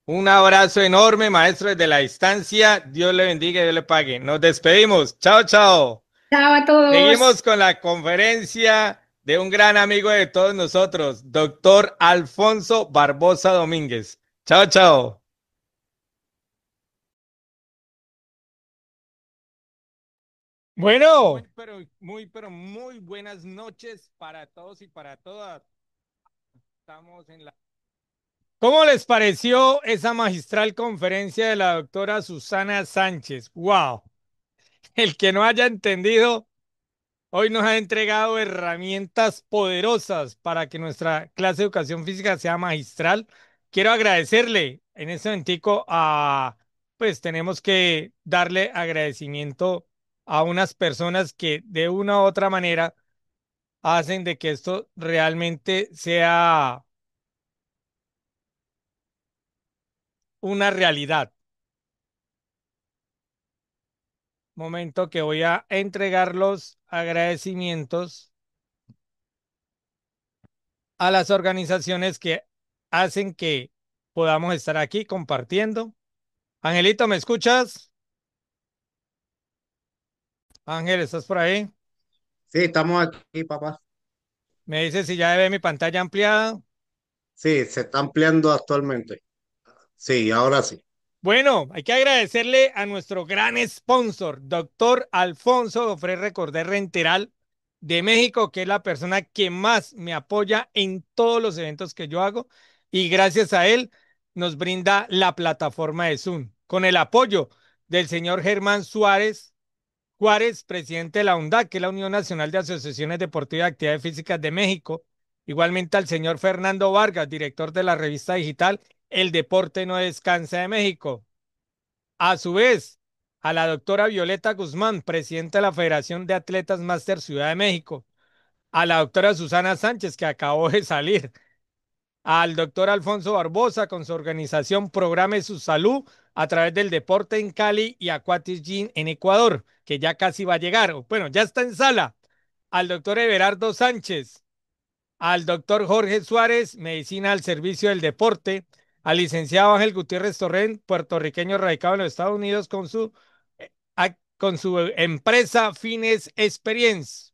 Un abrazo enorme, maestro, desde la distancia. Dios le bendiga y Dios le pague. Nos despedimos. Chao, chao. Chao a todos. Seguimos con la conferencia de un gran amigo de todos nosotros, doctor Alfonso Barbosa Domínguez. Chao, chao. Bueno, muy buenas noches para todos y para todas. Estamos en la... ¿Cómo les pareció esa magistral conferencia de la doctora Susana Sánchez? ¡Wow! El que no haya entendido, hoy nos ha entregado herramientas poderosas para que nuestra clase de educación física sea magistral. Quiero agradecerle en este momentico pues tenemos que darle agradecimiento a unas personas que de una u otra manera hacen de que esto realmente sea una realidad. Momento que voy a entregar los agradecimientos a las organizaciones que hacen que podamos estar aquí compartiendo. Angelito, ¿me escuchas? Ángel, ¿estás por ahí? Sí, estamos aquí, papá. Me dice si ya ve mi pantalla ampliada. Sí, se está ampliando actualmente. Sí, ahora sí. Bueno, hay que agradecerle a nuestro gran sponsor, doctor Alfonso Gofré Recordé Renteral de México, que es la persona que más me apoya en todos los eventos que yo hago. Y gracias a él nos brinda la plataforma de Zoom, con el apoyo del señor Germán Juárez, presidente de la UNDAC, que es la Unión Nacional de Asociaciones Deportivas y Actividades Físicas de México. Igualmente al señor Fernando Vargas, director de la revista digital El Deporte No Descansa de México. A su vez, a la doctora Violeta Guzmán, presidenta de la Federación de Atletas Máster Ciudad de México. A la doctora Susana Sánchez, que acabó de salir. Al doctor Alfonso Barbosa, con su organización Programe su Salud a través del deporte en Cali y Aquatic Gym en Ecuador, que ya casi va a llegar. Bueno, ya está en sala. Al doctor Everardo Sánchez, al doctor Jorge Suárez, Medicina al Servicio del Deporte, al licenciado Ángel Gutiérrez Torrent, puertorriqueño radicado en los Estados Unidos con su empresa Fines Experience,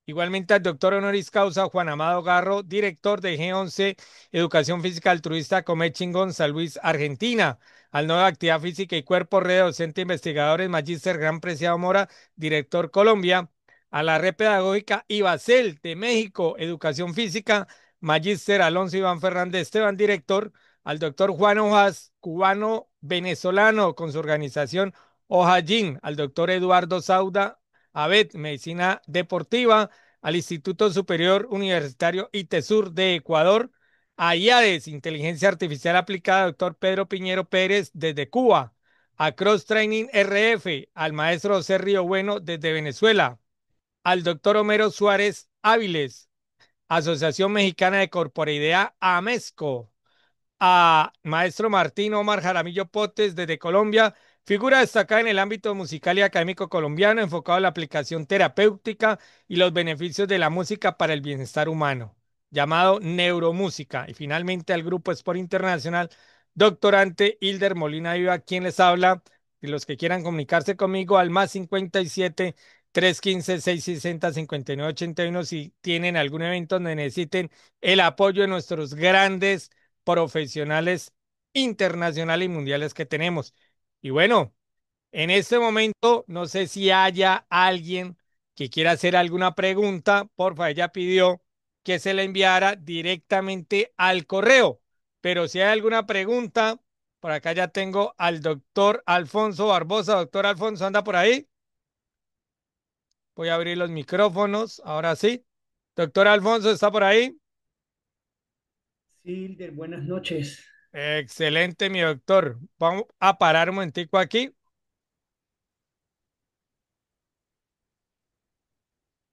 Igualmente al doctor honoris causa Juan Amado Garro, director de G11 Educación Física Altruista Comechingón, San Luis, Argentina. Al nuevo Actividad Física y Cuerpo, red docente investigadores, Magíster Gran Preciado Mora, director Colombia. A la red pedagógica IBACEL de México, Educación Física, Magíster Alonso Iván Fernández Esteban, director. Al doctor Juan Hojas, cubano venezolano, con su organización Ojallín. Al doctor Eduardo Sauda Abed, Medicina Deportiva, al Instituto Superior Universitario ITESUR de Ecuador, a IADES, Inteligencia Artificial Aplicada, doctor Pedro Piñero Pérez desde Cuba, a Cross Training RF, al maestro José Río Bueno desde Venezuela, al doctor Homero Suárez Áviles, Asociación Mexicana de Corporeidad AMESCO, a maestro Martín Omar Jaramillo Potes desde Colombia, figura destacada en el ámbito musical y académico colombiano, enfocado en la aplicación terapéutica y los beneficios de la música para el bienestar humano, llamado neuromúsica. Y finalmente al Grupo Sport Internacional, doctorante Hilder Molina Viva, quien les habla, y los que quieran comunicarse conmigo al más 57 315 660 5981 si tienen algún evento donde necesiten el apoyo de nuestros grandes profesionales internacionales y mundiales que tenemos. Y bueno, en este momento no sé si haya alguien que quiera hacer alguna pregunta. Porfa, ella pidió que se le enviara directamente al correo. Pero si hay alguna pregunta, por acá ya tengo al doctor Alfonso Barbosa. Doctor Alfonso, ¿anda por ahí? Voy a abrir los micrófonos. Ahora sí. Doctor Alfonso, ¿está por ahí? Sí, Hilder, buenas noches. Excelente, mi doctor. Vamos a parar un momentico aquí.